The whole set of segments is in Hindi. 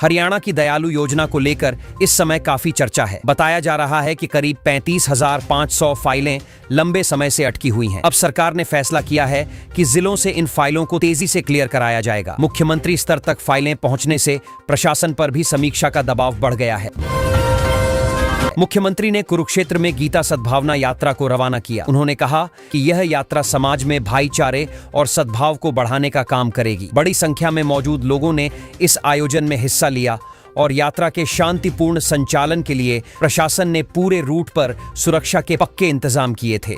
हरियाणा की दयालु योजना को लेकर इस समय काफी चर्चा है। बताया जा रहा है कि करीब 35,500 फाइलें लंबे समय से अटकी हुई हैं। अब सरकार ने फैसला किया है कि जिलों से इन फाइलों को तेजी से क्लियर कराया जाएगा। मुख्यमंत्री स्तर तक फाइलें पहुंचने से प्रशासन पर भी समीक्षा का दबाव बढ़ गया है। मुख्यमंत्री ने कुरुक्षेत्र में गीता सद्भावना यात्रा को रवाना किया। उन्होंने कहा कि यह यात्रा समाज में भाईचारे और सद्भाव को बढ़ाने का काम करेगी। बड़ी संख्या में मौजूद लोगों ने इस आयोजन में हिस्सा लिया और यात्रा के शांतिपूर्ण संचालन के लिए प्रशासन ने पूरे रूट पर सुरक्षा के पक्के इंतजाम किए थे।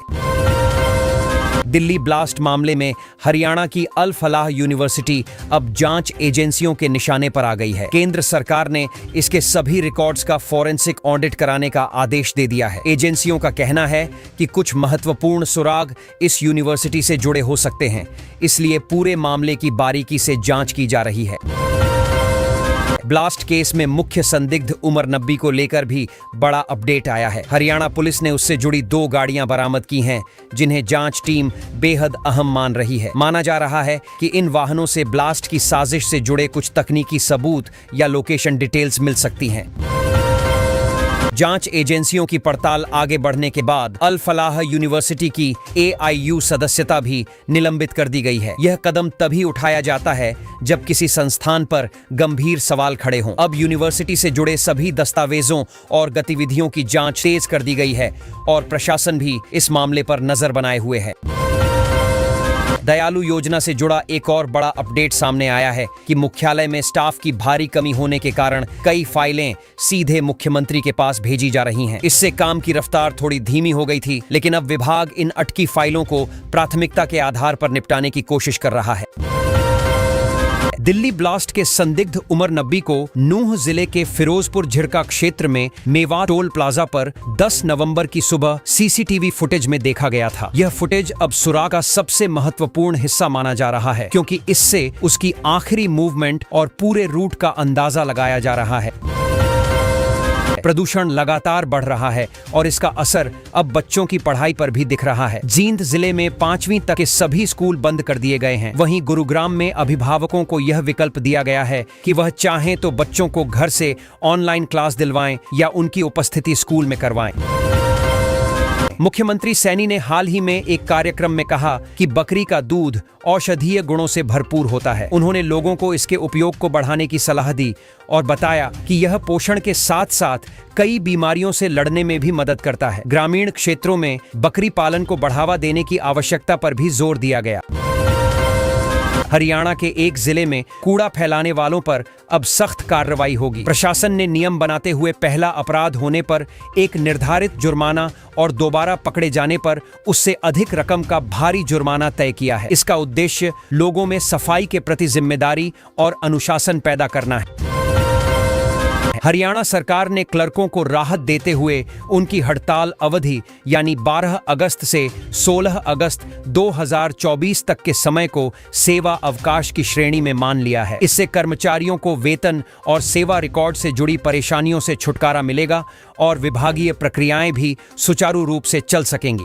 दिल्ली ब्लास्ट मामले में हरियाणा की अल फलाह यूनिवर्सिटी अब जांच एजेंसियों के निशाने पर आ गई है। केंद्र सरकार ने इसके सभी रिकॉर्ड्स का फॉरेंसिक ऑडिट कराने का आदेश दे दिया है। एजेंसियों का कहना है कि कुछ महत्वपूर्ण सुराग इस यूनिवर्सिटी से जुड़े हो सकते हैं, इसलिए पूरे मामले की बारीकी से जांच की जा रही है। ब्लास्ट केस में मुख्य संदिग्ध उमर नब्बी को लेकर भी बड़ा अपडेट आया है। हरियाणा पुलिस ने उससे जुड़ी 2 गाड़ियां बरामद की हैं, जिन्हें जांच टीम बेहद अहम मान रही है। माना जा रहा है कि इन वाहनों से ब्लास्ट की साजिश से जुड़े कुछ तकनीकी सबूत या लोकेशन डिटेल्स मिल सकती हैं। जांच एजेंसियों की पड़ताल आगे बढ़ने के बाद अल फलाह यूनिवर्सिटी की AIU सदस्यता भी निलंबित कर दी गई है। यह कदम तभी उठाया जाता है जब किसी संस्थान पर गंभीर सवाल खड़े हों। अब यूनिवर्सिटी से जुड़े सभी दस्तावेजों और गतिविधियों की जांच तेज कर दी गई है और प्रशासन भी इस मामले पर नजर बनाए हुए है। दयालु योजना से जुड़ा एक और बड़ा अपडेट सामने आया है कि मुख्यालय में स्टाफ की भारी कमी होने के कारण कई फाइलें सीधे मुख्यमंत्री के पास भेजी जा रही हैं। इससे काम की रफ्तार थोड़ी धीमी हो गई थी, लेकिन अब विभाग इन अटकी फाइलों को प्राथमिकता के आधार पर निपटाने की कोशिश कर रहा है। दिल्ली ब्लास्ट के संदिग्ध उमर नब्बी को नूंह जिले के फिरोजपुर झिरका क्षेत्र में मेवात टोल प्लाजा पर 10 नवंबर की सुबह CCTV फुटेज में देखा गया था। यह फुटेज अब सुराग का सबसे महत्वपूर्ण हिस्सा माना जा रहा है, क्योंकि इससे उसकी आखिरी मूवमेंट और पूरे रूट का अंदाजा लगाया जा रहा है। प्रदूषण लगातार बढ़ रहा है और इसका असर अब बच्चों की पढ़ाई पर भी दिख रहा है। जींद जिले में 5वीं तक के सभी स्कूल बंद कर दिए गए हैं। वहीं गुरुग्राम में अभिभावकों को यह विकल्प दिया गया है कि वह चाहें तो बच्चों को घर से ऑनलाइन क्लास दिलवाएं या उनकी उपस्थिति स्कूल में करवाएं। मुख्यमंत्री सैनी ने हाल ही में एक कार्यक्रम में कहा कि बकरी का दूध औषधीय गुणों से भरपूर होता है। उन्होंने लोगों को इसके उपयोग को बढ़ाने की सलाह दी और बताया कि यह पोषण के साथ साथ कई बीमारियों से लड़ने में भी मदद करता है। ग्रामीण क्षेत्रों में बकरी पालन को बढ़ावा देने की आवश्यकता पर भी जोर दिया गया। हरियाणा के एक जिले में कूड़ा फैलाने वालों पर अब सख्त कार्रवाई होगी। प्रशासन ने नियम बनाते हुए पहला अपराध होने पर एक निर्धारित जुर्माना और दोबारा पकड़े जाने पर उससे अधिक रकम का भारी जुर्माना तय किया है। इसका उद्देश्य लोगों में सफाई के प्रति जिम्मेदारी और अनुशासन पैदा करना है। हरियाणा सरकार ने क्लर्कों को राहत देते हुए उनकी हड़ताल अवधि यानी 12 अगस्त से 16 अगस्त 2024 तक के समय को सेवा अवकाश की श्रेणी में मान लिया है। इससे कर्मचारियों को वेतन और सेवा रिकॉर्ड से जुड़ी परेशानियों से छुटकारा मिलेगा और विभागीय प्रक्रियाएं भी सुचारू रूप से चल सकेंगी।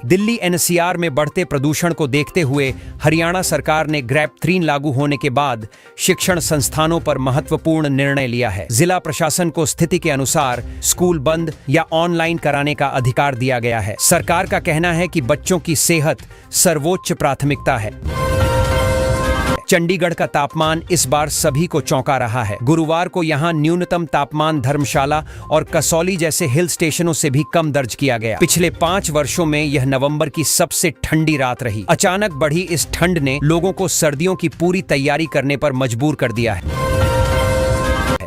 दिल्ली NCR में बढ़ते प्रदूषण को देखते हुए हरियाणा सरकार ने ग्रैप 3 लागू होने के बाद शिक्षण संस्थानों पर महत्वपूर्ण निर्णय लिया है। जिला प्रशासन को स्थिति के अनुसार स्कूल बंद या ऑनलाइन कराने का अधिकार दिया गया है। सरकार का कहना है कि बच्चों की सेहत सर्वोच्च प्राथमिकता है। चंडीगढ़ का तापमान इस बार सभी को चौंका रहा है। गुरुवार को यहां न्यूनतम तापमान धर्मशाला और कसौली जैसे हिल स्टेशनों से भी कम दर्ज किया गया। पिछले 5 वर्षों में यह नवंबर की सबसे ठंडी रात रही। अचानक बढ़ी इस ठंड ने लोगों को सर्दियों की पूरी तैयारी करने पर मजबूर कर दिया है।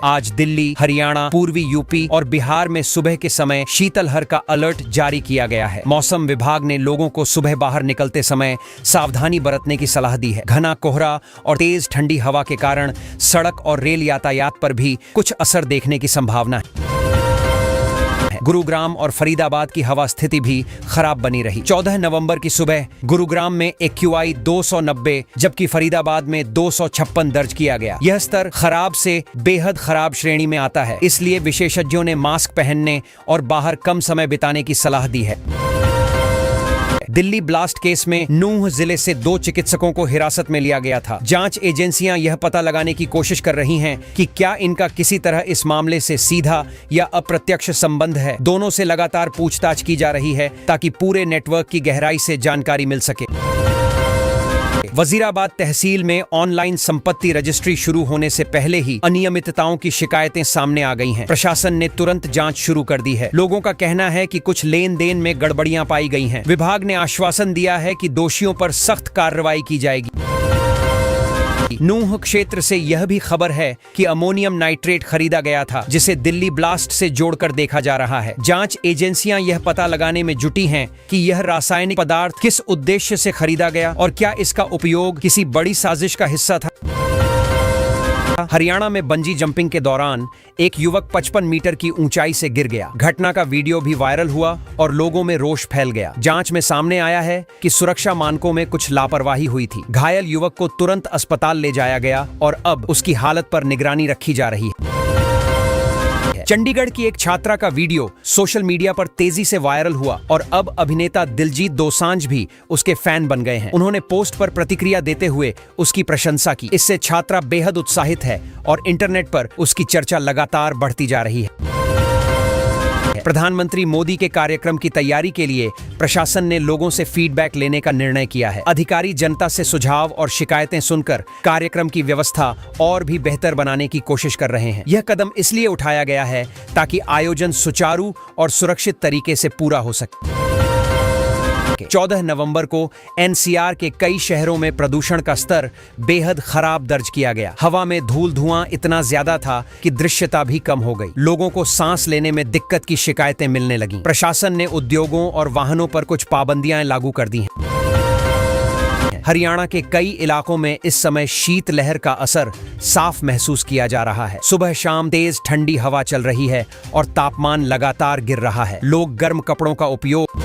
आज दिल्ली, हरियाणा, पूर्वी यूपी और बिहार में सुबह के समय शीतलहर का अलर्ट जारी किया गया है। मौसम विभाग ने लोगों को सुबह बाहर निकलते समय सावधानी बरतने की सलाह दी है। घना कोहरा और तेज ठंडी हवा के कारण सड़क और रेल यातायात पर भी कुछ असर देखने की संभावना है। गुरुग्राम और फरीदाबाद की हवा स्थिति भी खराब बनी रही। 14 नवंबर की सुबह गुरुग्राम में AQI 290 जबकि फरीदाबाद में 256 दर्ज किया गया। यह स्तर खराब से बेहद खराब श्रेणी में आता है, इसलिए विशेषज्ञों ने मास्क पहनने और बाहर कम समय बिताने की सलाह दी है। दिल्ली ब्लास्ट केस में नूंह जिले से 2 चिकित्सकों को हिरासत में लिया गया था। जांच एजेंसियां यह पता लगाने की कोशिश कर रही हैं कि क्या इनका किसी तरह इस मामले से सीधा या अप्रत्यक्ष संबंध है। दोनों से लगातार पूछताछ की जा रही है ताकि पूरे नेटवर्क की गहराई से जानकारी मिल सके। वजीराबाद तहसील में ऑनलाइन संपत्ति रजिस्ट्री शुरू होने से पहले ही अनियमितताओं की शिकायतें सामने आ गई हैं। प्रशासन ने तुरंत जांच शुरू कर दी है। लोगों का कहना है कि कुछ लेन देन में गड़बड़ियां पाई गई हैं। विभाग ने आश्वासन दिया है कि दोषियों पर सख्त कार्रवाई की जाएगी। नूंह क्षेत्र से यह भी खबर है कि अमोनियम नाइट्रेट खरीदा गया था, जिसे दिल्ली ब्लास्ट से जोड़कर देखा जा रहा है। जांच एजेंसियां यह पता लगाने में जुटी हैं कि यह रासायनिक पदार्थ किस उद्देश्य से खरीदा गया और क्या इसका उपयोग किसी बड़ी साजिश का हिस्सा था। हरियाणा में बंजी जंपिंग के दौरान एक युवक 55 मीटर की ऊंचाई से गिर गया। घटना का वीडियो भी वायरल हुआ और लोगों में रोष फैल गया। जांच में सामने आया है कि सुरक्षा मानकों में कुछ लापरवाही हुई थी। घायल युवक को तुरंत अस्पताल ले जाया गया और अब उसकी हालत पर निगरानी रखी जा रही है। चंडीगढ़ की एक छात्रा का वीडियो सोशल मीडिया पर तेजी से वायरल हुआ और अब अभिनेता दिलजीत दोसांझ भी उसके फैन बन गए हैं। उन्होंने पोस्ट पर प्रतिक्रिया देते हुए उसकी प्रशंसा की। इससे छात्रा बेहद उत्साहित है और इंटरनेट पर उसकी चर्चा लगातार बढ़ती जा रही है। प्रधानमंत्री मोदी के कार्यक्रम की तैयारी के लिए प्रशासन ने लोगों से फीडबैक लेने का निर्णय किया है। अधिकारी जनता से सुझाव और शिकायतें सुनकर कार्यक्रम की व्यवस्था और भी बेहतर बनाने की कोशिश कर रहे हैं। यह कदम इसलिए उठाया गया है ताकि आयोजन सुचारू और सुरक्षित तरीके से पूरा हो सके। 14 नवंबर को एनसीआर के कई शहरों में प्रदूषण का स्तर बेहद खराब दर्ज किया गया। हवा में धूल धुआं इतना ज्यादा था कि दृश्यता भी कम हो गई। लोगों को सांस लेने में दिक्कत की शिकायतें मिलने लगीं। प्रशासन ने उद्योगों और वाहनों पर कुछ पाबंदियां लागू कर दी हैं। हरियाणा के कई इलाकों में इस समय शीतलहर का असर साफ महसूस किया जा रहा है। सुबह शाम तेज ठंडी हवा चल रही है और तापमान लगातार गिर रहा है। लोग गर्म कपड़ों का उपयोग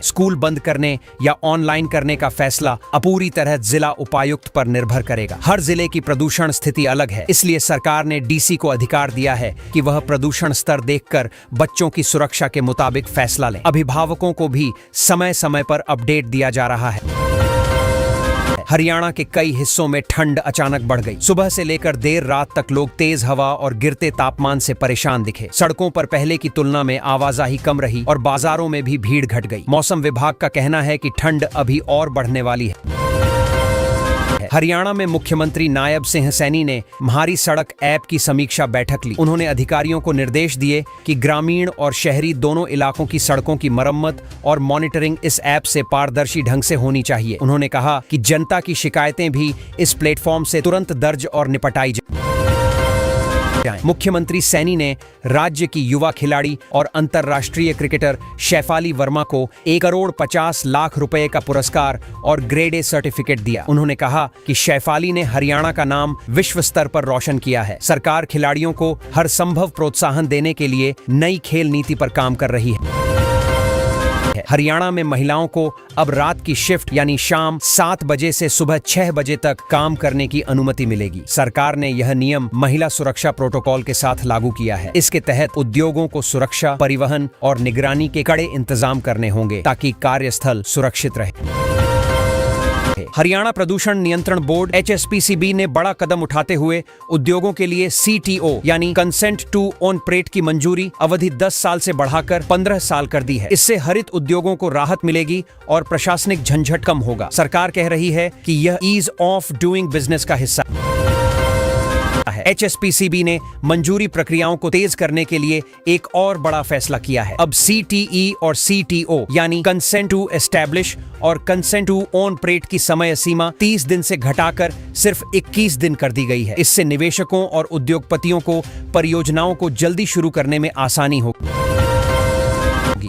स्कूल बंद करने या ऑनलाइन करने का फैसला पूरी तरह जिला उपायुक्त पर निर्भर करेगा। हर जिले की प्रदूषण स्थिति अलग है, इसलिए सरकार ने डीसी को अधिकार दिया है कि वह प्रदूषण स्तर देखकर बच्चों की सुरक्षा के मुताबिक फैसला लें। अभिभावकों को भी समय समय पर अपडेट दिया जा रहा है। हरियाणा के कई हिस्सों में ठंड अचानक बढ़ गई। सुबह से लेकर देर रात तक लोग तेज हवा और गिरते तापमान से परेशान दिखे। सड़कों पर पहले की तुलना में आवाजाही कम रही और बाजारों में भी भीड़ घट गई। मौसम विभाग का कहना है कि ठंड अभी और बढ़ने वाली है। हरियाणा में मुख्यमंत्री नायब सिंह सैनी ने म्हारी सड़क ऐप की समीक्षा बैठक ली। उन्होंने अधिकारियों को निर्देश दिए कि ग्रामीण और शहरी दोनों इलाकों की सड़कों की मरम्मत और मॉनिटरिंग इस ऐप से पारदर्शी ढंग से होनी चाहिए। उन्होंने कहा कि जनता की शिकायतें भी इस प्लेटफॉर्म से तुरंत दर्ज और निपटाई जाए। मुख्यमंत्री सैनी ने राज्य की युवा खिलाड़ी और अंतर्राष्ट्रीय क्रिकेटर शैफाली वर्मा को 1,50,00,000 रुपए का पुरस्कार और ग्रेड ए सर्टिफिकेट दिया। उन्होंने कहा कि शैफाली ने हरियाणा का नाम विश्व स्तर पर रोशन किया है। सरकार खिलाड़ियों को हर संभव प्रोत्साहन देने के लिए नई खेल नीति पर काम कर रही है। हरियाणा में महिलाओं को अब रात की शिफ्ट यानी शाम 7 बजे से सुबह 6 बजे तक काम करने की अनुमति मिलेगी। सरकार ने यह नियम महिला सुरक्षा प्रोटोकॉल के साथ लागू किया है। इसके तहत उद्योगों को सुरक्षा, परिवहन और निगरानी के कड़े इंतजाम करने होंगे ताकि कार्यस्थल सुरक्षित रहे। हरियाणा प्रदूषण नियंत्रण बोर्ड HSPCB ने बड़ा कदम उठाते हुए उद्योगों के लिए CTO यानी कंसेंट टू ऑपरेट की मंजूरी अवधि 10 साल से बढ़ाकर 15 साल कर दी है। इससे हरित उद्योगों को राहत मिलेगी और प्रशासनिक झंझट कम होगा। सरकार कह रही है कि यह ईज ऑफ डूइंग बिजनेस का हिस्सा है। HSPCB ने मंजूरी प्रक्रियाओं को तेज करने के लिए एक और बड़ा फैसला किया है। अब CTE और CTO यानी कंसेंट टू एस्टैब्लिश और कंसेंट टू ऑपरेट की समय सीमा 30 दिन से घटाकर सिर्फ 21 दिन कर दी गई है। इससे निवेशकों और उद्योगपतियों को परियोजनाओं को जल्दी शुरू करने में आसानी होगी।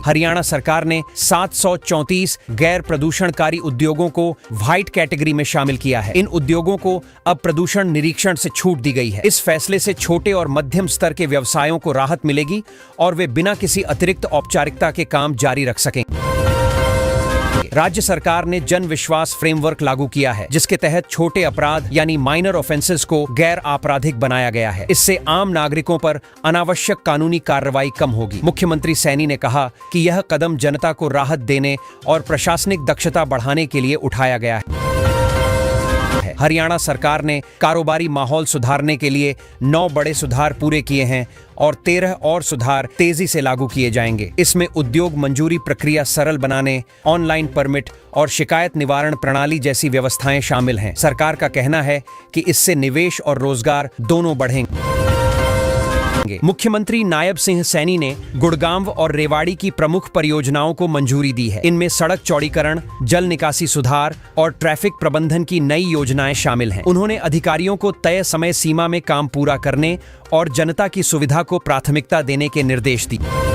हरियाणा सरकार ने 734 गैर प्रदूषणकारी उद्योगों को व्हाइट कैटेगरी में शामिल किया है। इन उद्योगों को अब प्रदूषण निरीक्षण से छूट दी गई है। इस फैसले से छोटे और मध्यम स्तर के व्यवसायों को राहत मिलेगी और वे बिना किसी अतिरिक्त औपचारिकता के काम जारी रख सकेंगे। राज्य सरकार ने जन विश्वास फ्रेमवर्क लागू किया है, जिसके तहत छोटे अपराध यानी माइनर ऑफेंसेस को गैर आपराधिक बनाया गया है। इससे आम नागरिकों पर अनावश्यक कानूनी कार्रवाई कम होगी। मुख्यमंत्री सैनी ने कहा कि यह कदम जनता को राहत देने और प्रशासनिक दक्षता बढ़ाने के लिए उठाया गया है। हरियाणा सरकार ने कारोबारी माहौल सुधारने के लिए 9 बड़े सुधार पूरे किए हैं और 13 और सुधार तेजी से लागू किए जाएंगे। इसमें उद्योग मंजूरी प्रक्रिया सरल बनाने, ऑनलाइन परमिट और शिकायत निवारण प्रणाली जैसी व्यवस्थाएं शामिल हैं। सरकार का कहना है कि इससे निवेश और रोजगार दोनों बढ़ेंगे। मुख्यमंत्री नायब सिंह सैनी ने गुड़गांव और रेवाड़ी की प्रमुख परियोजनाओं को मंजूरी दी है। इनमें सड़क चौड़ीकरण, जल निकासी सुधार और ट्रैफिक प्रबंधन की नई योजनाएं शामिल हैं। उन्होंने अधिकारियों को तय समय सीमा में काम पूरा करने और जनता की सुविधा को प्राथमिकता देने के निर्देश दिए।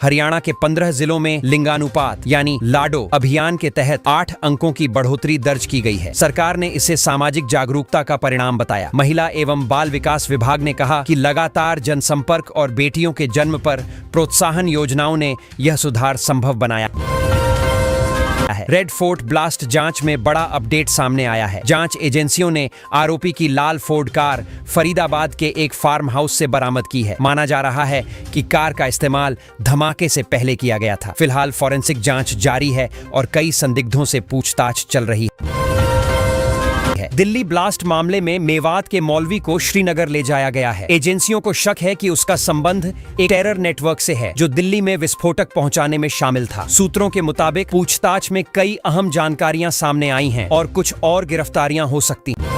हरियाणा के 15 जिलों में लिंगानुपात यानी लाडो अभियान के तहत 8 अंकों की बढ़ोतरी दर्ज की गई है। सरकार ने इसे सामाजिक जागरूकता का परिणाम बताया। महिला एवं बाल विकास विभाग ने कहा कि लगातार जनसंपर्क और बेटियों के जन्म पर प्रोत्साहन योजनाओं ने यह सुधार संभव बनाया है। रेड फोर्ट ब्लास्ट जांच में बड़ा अपडेट सामने आया है। जांच एजेंसियों ने आरोपी की लाल फोर्ड कार फरीदाबाद के एक फार्म हाउस से बरामद की है। माना जा रहा है कि कार का इस्तेमाल धमाके से पहले किया गया था। फिलहाल फॉरेंसिक जांच जारी है और कई संदिग्धों से पूछताछ चल रही है। दिल्ली ब्लास्ट मामले में मेवात के मौलवी को श्रीनगर ले जाया गया है। एजेंसियों को शक है कि उसका संबंध एक टेरर नेटवर्क से है जो दिल्ली में विस्फोटक पहुंचाने में शामिल था। सूत्रों के मुताबिक पूछताछ में कई अहम जानकारियां सामने आई हैं और कुछ और गिरफ्तारियां हो सकती हैं।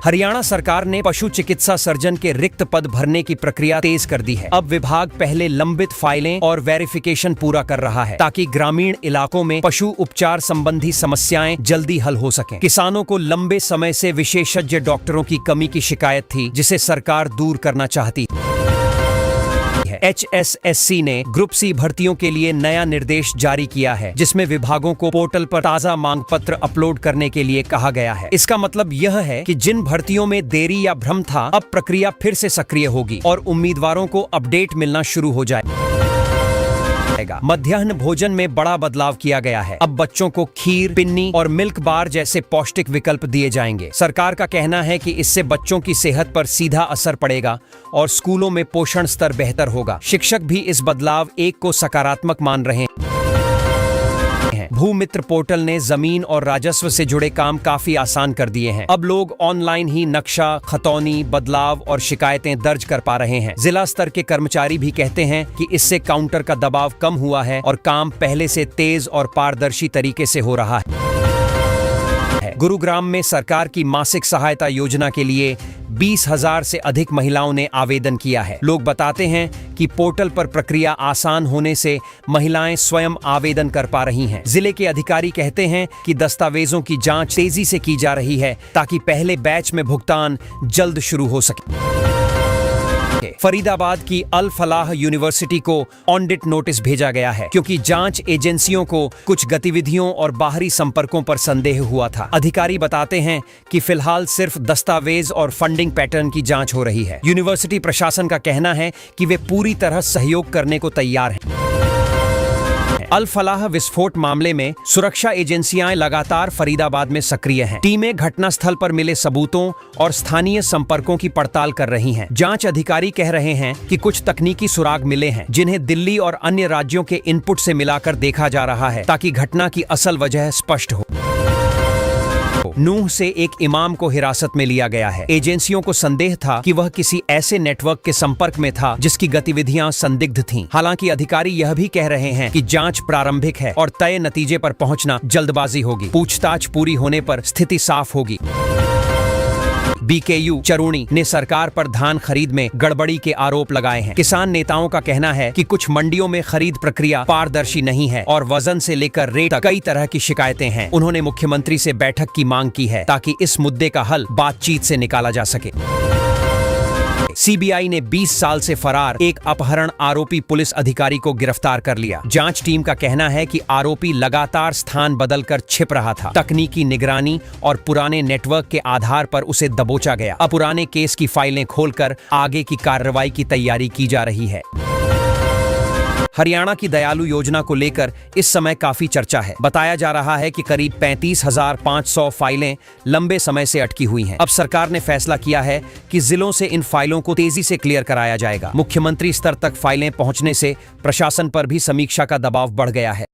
हरियाणा सरकार ने पशु चिकित्सा सर्जन के रिक्त पद भरने की प्रक्रिया तेज कर दी है। अब विभाग पहले लंबित फाइलें और वेरिफिकेशन पूरा कर रहा है ताकि ग्रामीण इलाकों में पशु उपचार संबंधी समस्याएं जल्दी हल हो सकें। किसानों को लंबे समय से विशेषज्ञ डॉक्टरों की कमी की शिकायत थी, जिसे सरकार दूर करना चाहती है। HSSC ने ग्रुप सी भर्तियों के लिए नया निर्देश जारी किया है, जिसमें विभागों को पोर्टल पर ताजा मांग पत्र अपलोड करने के लिए कहा गया है। इसका मतलब यह है कि जिन भर्तियों में देरी या भ्रम था, अब प्रक्रिया फिर से सक्रिय होगी और उम्मीदवारों को अपडेट मिलना शुरू हो जाएगा। मध्याह्न भोजन में बड़ा बदलाव किया गया है। अब बच्चों को खीर, पिन्नी और मिल्क बार जैसे पौष्टिक विकल्प दिए जाएंगे। सरकार का कहना है कि इससे बच्चों की सेहत पर सीधा असर पड़ेगा और स्कूलों में पोषण स्तर बेहतर होगा। शिक्षक भी इस बदलाव एक को सकारात्मक मान रहे हैं। भूमित्र पोर्टल ने जमीन और राजस्व से जुड़े काम काफी आसान कर दिए हैं। अब लोग ऑनलाइन ही नक्शा, खतौनी, बदलाव और शिकायतें दर्ज कर पा रहे हैं। जिला स्तर के कर्मचारी भी कहते हैं कि इससे काउंटर का दबाव कम हुआ है और काम पहले से तेज और पारदर्शी तरीके से हो रहा है। गुरुग्राम में सरकार की मासिक सहायता योजना के लिए 20,000 से अधिक महिलाओं ने आवेदन किया है। लोग बताते हैं कि पोर्टल पर प्रक्रिया आसान होने से महिलाएं स्वयं आवेदन कर पा रही हैं। जिले के अधिकारी कहते हैं कि दस्तावेजों की जांच तेजी से की जा रही है ताकि पहले बैच में भुगतान जल्द शुरू हो सके। फरीदाबाद की अल फलाह यूनिवर्सिटी को ऑडिट नोटिस भेजा गया है क्योंकि जांच एजेंसियों को कुछ गतिविधियों और बाहरी संपर्कों पर संदेह हुआ था। अधिकारी बताते हैं कि फिलहाल सिर्फ दस्तावेज और फंडिंग पैटर्न की जांच हो रही है। यूनिवर्सिटी प्रशासन का कहना है कि वे पूरी तरह सहयोग करने को तैयार हैं। अल फलाह विस्फोट मामले में सुरक्षा एजेंसियां लगातार फरीदाबाद में सक्रिय हैं। टीमें घटनास्थल पर मिले सबूतों और स्थानीय संपर्कों की पड़ताल कर रही हैं। जांच अधिकारी कह रहे हैं कि कुछ तकनीकी सुराग मिले हैं जिन्हें दिल्ली और अन्य राज्यों के इनपुट से मिलाकर देखा जा रहा है ताकि घटना की असल वजह स्पष्ट हो। नूह से एक इमाम को हिरासत में लिया गया है। एजेंसियों को संदेह था कि वह किसी ऐसे नेटवर्क के संपर्क में था जिसकी गतिविधियां संदिग्ध थीं। हालांकि अधिकारी यह भी कह रहे हैं कि जांच प्रारंभिक है और तय नतीजे पर पहुंचना जल्दबाजी होगी। पूछताछ पूरी होने पर स्थिति साफ होगी। BKU चरूणी ने सरकार पर धान खरीद में गड़बड़ी के आरोप लगाए हैं। किसान नेताओं का कहना है कि कुछ मंडियों में खरीद प्रक्रिया पारदर्शी नहीं है और वजन से लेकर रेट तक कई तरह की शिकायतें हैं। उन्होंने मुख्यमंत्री से बैठक की मांग की है ताकि इस मुद्दे का हल बातचीत से निकाला जा सके। CBI ने 20 साल से फरार एक अपहरण आरोपी पुलिस अधिकारी को गिरफ्तार कर लिया। जांच टीम का कहना है कि आरोपी लगातार स्थान बदलकर छिप रहा था। तकनीकी निगरानी और पुराने नेटवर्क के आधार पर उसे दबोचा गया। अब पुराने केस की फाइलें खोलकर आगे की कार्रवाई की तैयारी की जा रही है। हरियाणा की दयालु योजना को लेकर इस समय काफी चर्चा है। बताया जा रहा है कि करीब 35,500 फाइलें लंबे समय से अटकी हुई हैं। अब सरकार ने फैसला किया है कि जिलों से इन फाइलों को तेजी से क्लियर कराया जाएगा। मुख्यमंत्री स्तर तक फाइलें पहुंचने से प्रशासन पर भी समीक्षा का दबाव बढ़ गया है।